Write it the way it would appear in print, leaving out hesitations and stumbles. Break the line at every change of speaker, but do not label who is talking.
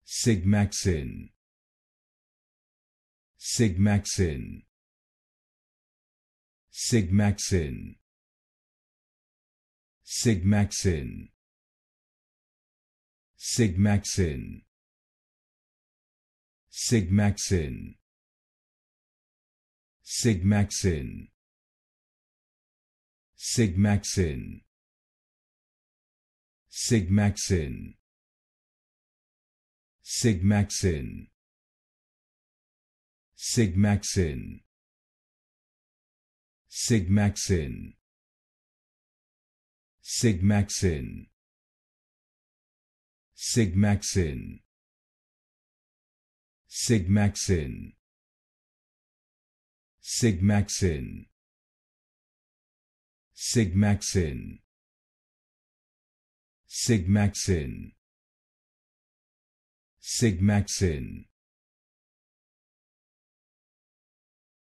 Sigmaxin, Sigmaxin, Sigmaxin, Sigmaxin, Sigmaxin, Sigmaxin, Sigmaxin, Sigmaxin, Sigmaxin, Sigmaxin, Sigmaxin, Sigmaxin, Sigmaxin, Sigmaxin, Sigmaxin, Sigmaxin, Sigmaxin, Sigmaxin, Sigmaxin,